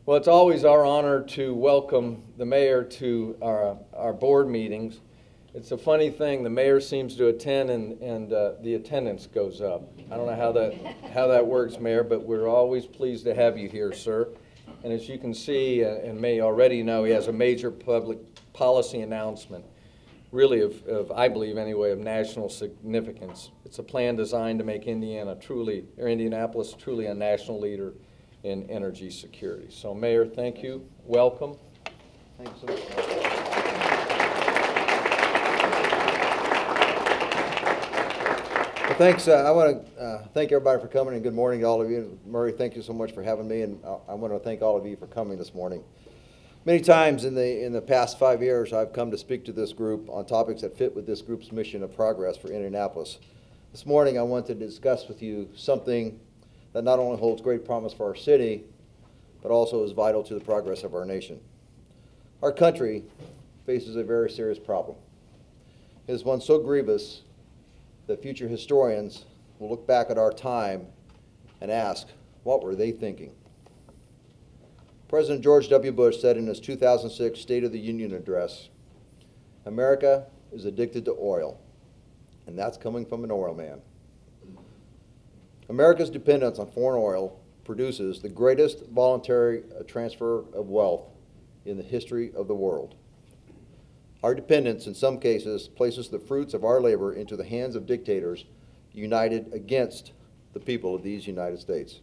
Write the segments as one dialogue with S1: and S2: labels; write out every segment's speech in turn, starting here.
S1: Well, it's always our honor to welcome the mayor to our board meetings. It's a funny thing, the mayor seems to attend and the attendance goes up. I don't know how that works, Mayor, but we're always pleased to have you here, sir. And as you can see, and may already know, he has a major public policy announcement, really of I believe anyway, of national significance. It's a plan designed to make Indianapolis truly a national leader in energy security. So, Mayor, thank you. Welcome.
S2: Thanks so much. Well, thanks. I want to thank everybody for coming, and good morning to all of you. Murray, thank you so much for having me, and I want to thank all of you for coming this morning. Many times in the past 5 years, I've come to speak to this group on topics that fit with this group's mission of progress for Indianapolis. This morning, I want to discuss with you something that not only holds great promise for our city, but also is vital to the progress of our nation. Our country faces a very serious problem. It is one so grievous that future historians will look back at our time and ask, what were they thinking? President George W. Bush said in his 2006 State of the Union address, "America is addicted to oil," and that's coming from an oil man. America's dependence on foreign oil produces the greatest voluntary transfer of wealth in the history of the world. Our dependence, in some cases, places the fruits of our labor into the hands of dictators united against the people of these United States.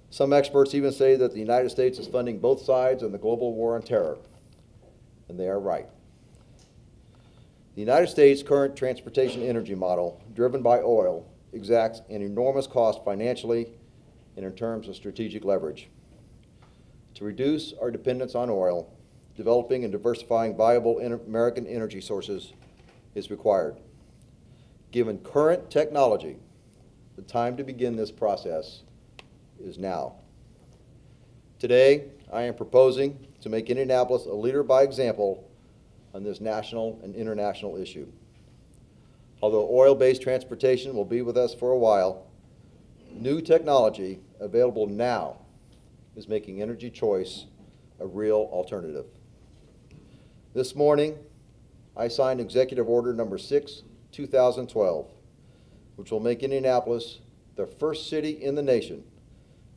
S2: Some experts even say that the United States is funding both sides in the global war on terror, and they are right. The United States' current transportation energy model, driven by oil, exacts an enormous cost financially and in terms of strategic leverage. To reduce our dependence on oil, developing and diversifying viable American energy sources is required. Given current technology, the time to begin this process is now. Today, I am proposing to make Indianapolis a leader by example on this national and international issue. Although oil-based transportation will be with us for a while, new technology available now is making energy choice a real alternative. This morning, I signed Executive Order number 6, 2012, which will make Indianapolis the first city in the nation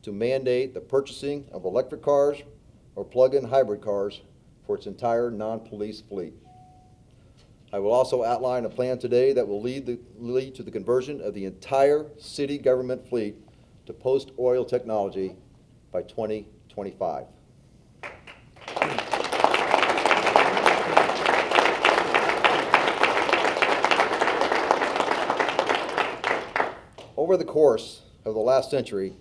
S2: to mandate the purchasing of electric cars or plug-in hybrid cars for its entire non-police fleet. I will also outline a plan today that will lead to the conversion of the entire city government fleet to post-oil technology by 2025. Over the course of the last century,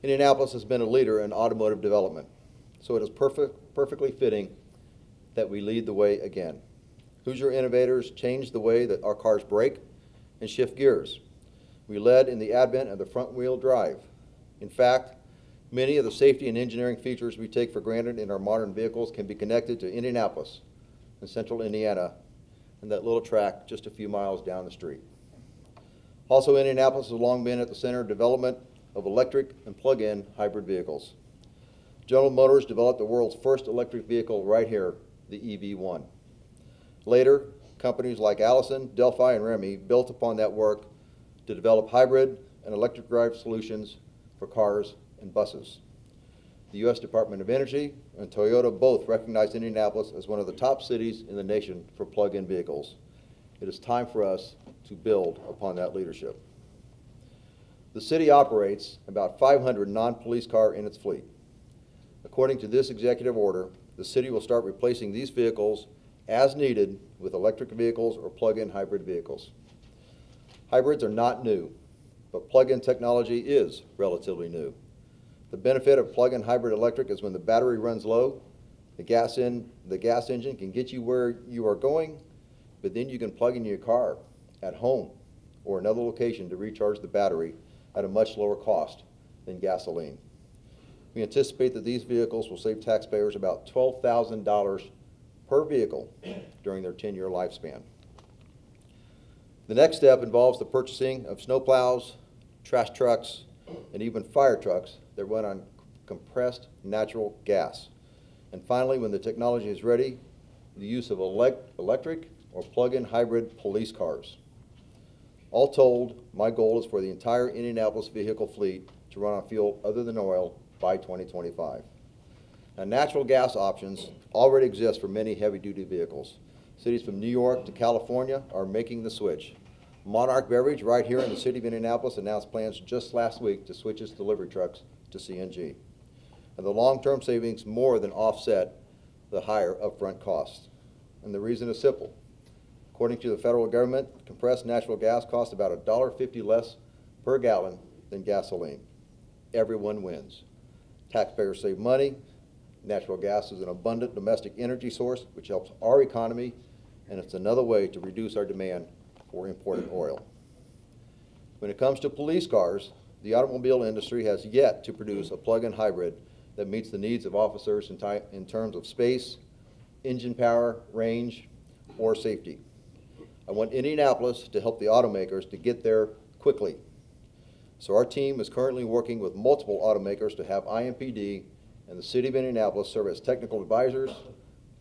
S2: Indianapolis has been a leader in automotive development, so it is perfectly fitting that we lead the way again. Hoosier innovators changed the way that our cars brake and shift gears. We led in the advent of the front-wheel drive. In fact, many of the safety and engineering features we take for granted in our modern vehicles can be connected to Indianapolis in central Indiana and that little track just a few miles down the street. Also, Indianapolis has long been at the center of development of electric and plug-in hybrid vehicles. General Motors developed the world's first electric vehicle right here, the EV1. Later, companies like Allison, Delphi, and Remy built upon that work to develop hybrid and electric drive solutions for cars and buses. The U.S. Department of Energy and Toyota both recognized Indianapolis as one of the top cities in the nation for plug-in vehicles. It is time for us to build upon that leadership. The city operates about 500 non-police cars in its fleet. According to this executive order, the city will start replacing these vehicles as needed with electric vehicles or plug-in hybrid vehicles. Hybrids are not new, but plug-in technology is relatively new. The benefit of plug-in hybrid electric is when the battery runs low, the gas engine can get you where you are going, but then you can plug in your car at home or another location to recharge the battery at a much lower cost than gasoline. We anticipate that these vehicles will save taxpayers about $12,000 per vehicle during their 10-year lifespan. The next step involves the purchasing of snowplows, trash trucks, and even fire trucks that run on compressed natural gas. And finally, when the technology is ready, the use of electric or plug-in hybrid police cars. All told, my goal is for the entire Indianapolis vehicle fleet to run on fuel other than oil by 2025. Now, natural gas options already exist for many heavy-duty vehicles. Cities from New York to California are making the switch. Monarch Beverage, right here in the city of Indianapolis, announced plans just last week to switch its delivery trucks to CNG. And the long-term savings more than offset the higher upfront costs. And the reason is simple. According to the federal government, compressed natural gas costs about $1.50 less per gallon than gasoline. Everyone wins. Taxpayers save money. Natural gas is an abundant domestic energy source, which helps our economy, and it's another way to reduce our demand for imported oil. When it comes to police cars, the automobile industry has yet to produce a plug-in hybrid that meets the needs of officers in terms of space, engine power, range, or safety. I want Indianapolis to help the automakers to get there quickly. So our team is currently working with multiple automakers to have IMPD and the City of Indianapolis serve as technical advisors,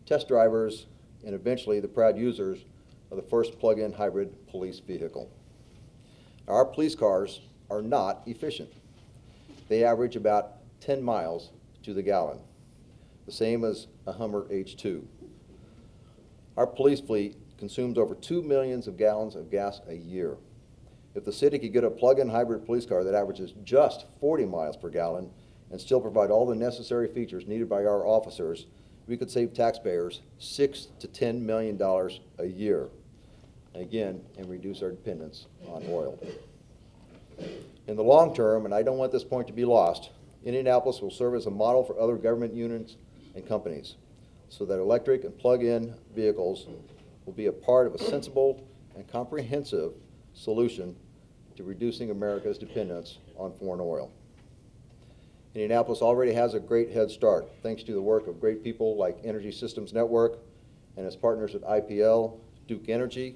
S2: test drivers, and eventually the proud users of the first plug-in hybrid police vehicle. Our police cars are not efficient. They average about 10 miles to the gallon, the same as a Hummer H2. Our police fleet consumes over 2 million gallons of gas a year. If the city could get a plug-in hybrid police car that averages just 40 miles per gallon and still provide all the necessary features needed by our officers, we could save taxpayers $6 to $10 million a year, again, and reduce our dependence on oil. In the long term, and I don't want this point to be lost, Indianapolis will serve as a model for other government units and companies so that electric and plug-in vehicles will be a part of a sensible and comprehensive solution to reducing America's dependence on foreign oil. Indianapolis already has a great head start thanks to the work of great people like Energy Systems Network and its partners at IPL, Duke Energy,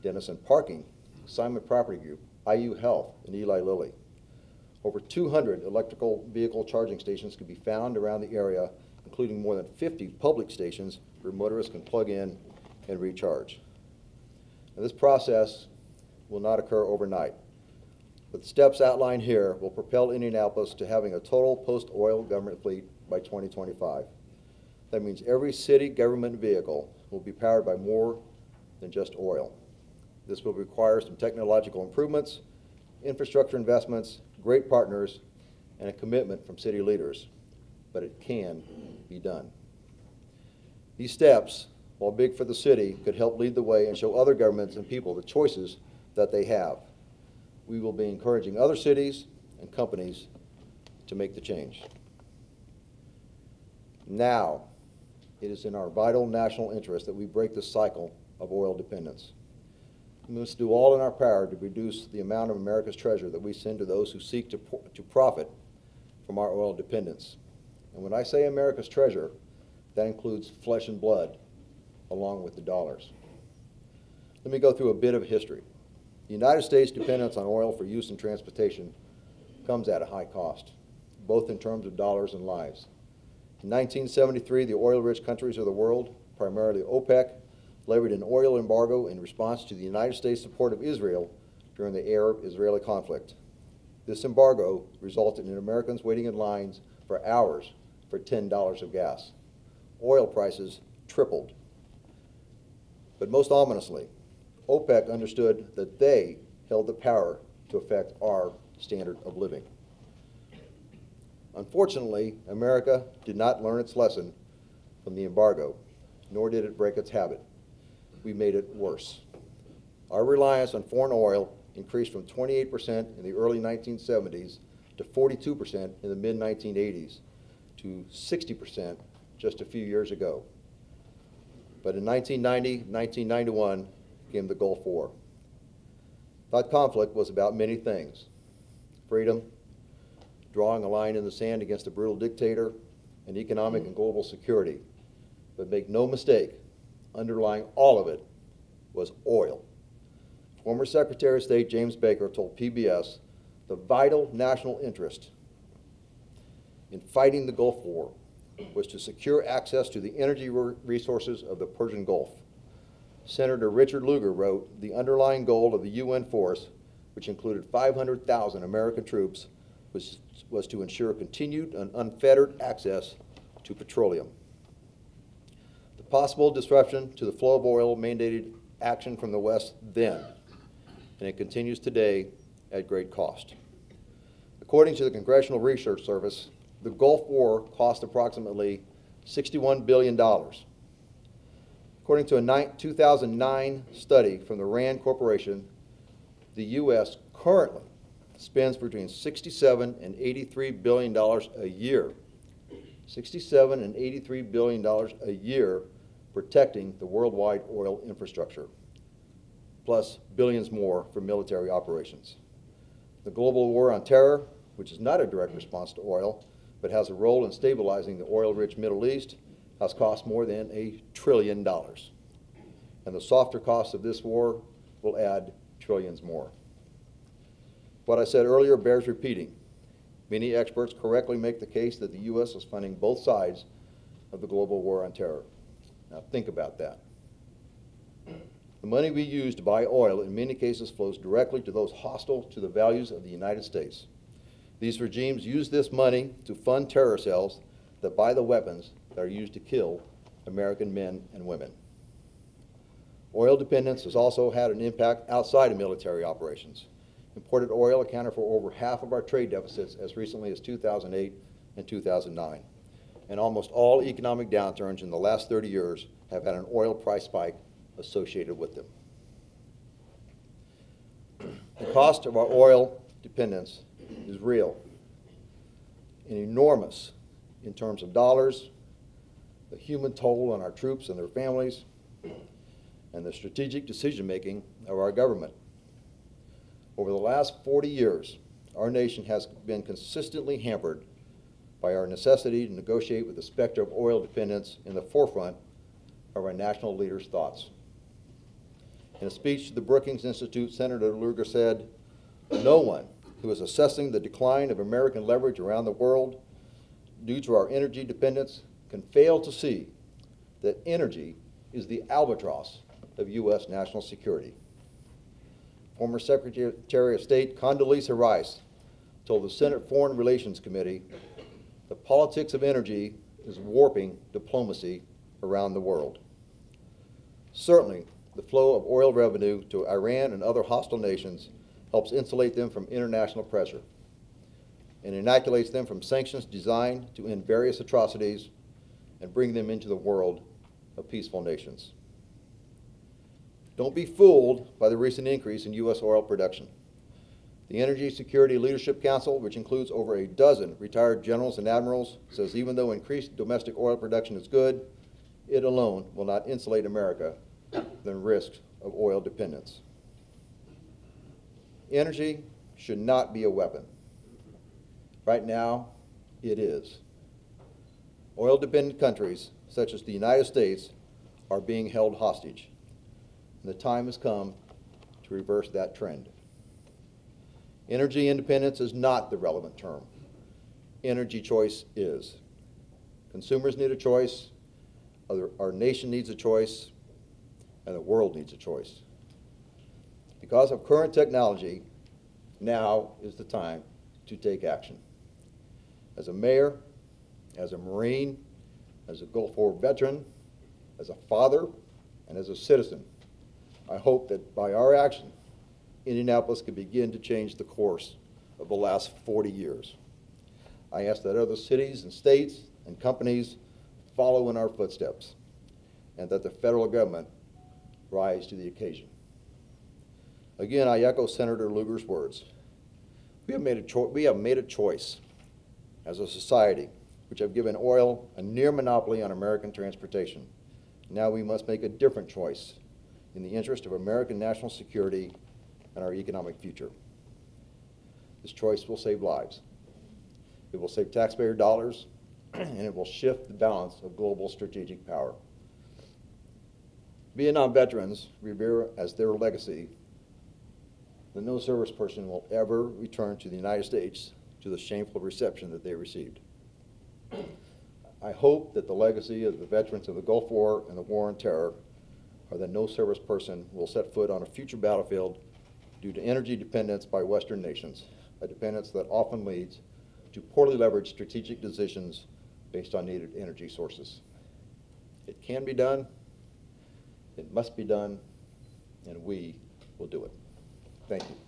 S2: Dennison Parking, Simon Property Group, IU Health, and Eli Lilly. Over 200 electrical vehicle charging stations can be found around the area, including more than 50 public stations where motorists can plug in and recharge. Now, this process will not occur overnight, but the steps outlined here will propel Indianapolis to having a total post-oil government fleet by 2025. That means every city government vehicle will be powered by more than just oil. This will require some technological improvements, infrastructure investments, great partners, and a commitment from city leaders, but it can be done. These steps, while big for the city, could help lead the way and show other governments and people the choices that they have. We will be encouraging other cities and companies to make the change. Now, it is in our vital national interest that we break the cycle of oil dependence. We must do all in our power to reduce the amount of America's treasure that we send to those who seek to profit from our oil dependence. And when I say America's treasure, that includes flesh and blood, along with the dollars. Let me go through a bit of history. The United States' dependence on oil for use in transportation comes at a high cost, both in terms of dollars and lives. In 1973, the oil-rich countries of the world, primarily OPEC, levied an oil embargo in response to the United States' support of Israel during the Arab-Israeli conflict. This embargo resulted in Americans waiting in lines for hours for $10 of gas. Oil prices tripled. But most ominously, OPEC understood that they held the power to affect our standard of living. Unfortunately, America did not learn its lesson from the embargo, nor did it break its habit. We made it worse. Our reliance on foreign oil increased from 28% in the early 1970s to 42% in the mid-1980s to 60% just a few years ago. But in 1990, 1991 came the Gulf War. That conflict was about many things: freedom, drawing a line in the sand against a brutal dictator, and economic and global security. But make no mistake, underlying all of it was oil. Former Secretary of State James Baker told PBS the vital national interest in fighting the Gulf War was to secure access to the energy resources of the Persian Gulf. Senator Richard Lugar wrote, "The underlying goal of the UN force, which included 500,000 American troops, was to ensure continued and unfettered access to petroleum." The possible disruption to the flow of oil mandated action from the West then, and it continues today at great cost. According to the Congressional Research Service, the Gulf War cost approximately $61 billion. According to a 2009 study from the RAND Corporation, the U.S. currently spends between $67 and $83 billion a year. $67 and $83 billion a year protecting the worldwide oil infrastructure, plus billions more for military operations. The global war on terror, which is not a direct response to oil, but has a role in stabilizing the oil-rich Middle East, has cost more than $1 trillion. And the softer costs of this war will add trillions more. What I said earlier bears repeating. Many experts correctly make the case that the U.S. is funding both sides of the global war on terror. Now think about that. The money we use to buy oil in many cases flows directly to those hostile to the values of the United States. These regimes use this money to fund terror cells that buy the weapons that are used to kill American men and women. Oil dependence has also had an impact outside of military operations. Imported oil accounted for over half of our trade deficits as recently as 2008 and 2009. And almost all economic downturns in the last 30 years have had an oil price spike associated with them. The cost of our oil dependence is real and enormous in terms of dollars, the human toll on our troops and their families, and the strategic decision-making of our government. Over the last 40 years, our nation has been consistently hampered by our necessity to negotiate with the specter of oil dependence in the forefront of our national leaders' thoughts. In a speech to the Brookings Institute, Senator Lugar said, "No one who is assessing the decline of American leverage around the world due to our energy dependence can fail to see that energy is the albatross of U.S. national security." Former Secretary of State Condoleezza Rice told the Senate Foreign Relations Committee, "The politics of energy is warping diplomacy around the world." Certainly, the flow of oil revenue to Iran and other hostile nations helps insulate them from international pressure and inoculates them from sanctions designed to end various atrocities and bring them into the world of peaceful nations. Don't be fooled by the recent increase in U.S. oil production. The Energy Security Leadership Council, which includes over a dozen retired generals and admirals, says even though increased domestic oil production is good, it alone will not insulate America from the risks of oil dependence. Energy should not be a weapon. Right now, it is. Oil-dependent countries, such as the United States, are being held hostage. And the time has come to reverse that trend. Energy independence is not the relevant term. Energy choice is. Consumers need a choice, our nation needs a choice, and the world needs a choice. Because of current technology, now is the time to take action. As a mayor, as a Marine, as a Gulf War veteran, as a father, and as a citizen, I hope that by our action, Indianapolis can begin to change the course of the last 40 years. I ask that other cities and states and companies follow in our footsteps, and that the federal government rise to the occasion. Again, I echo Senator Lugar's words. We have made a choice as a society which have given oil a near monopoly on American transportation. Now we must make a different choice in the interest of American national security and our economic future. This choice will save lives. It will save taxpayer dollars, and it will shift the balance of global strategic power. Vietnam veterans revere as their legacy that no service person will ever return to the United States to the shameful reception that they received. I hope that the legacy of the veterans of the Gulf War and the War on Terror are that no service person will set foot on a future battlefield due to energy dependence by Western nations, a dependence that often leads to poorly leveraged strategic decisions based on needed energy sources. It can be done, it must be done, and we will do it. Thank you.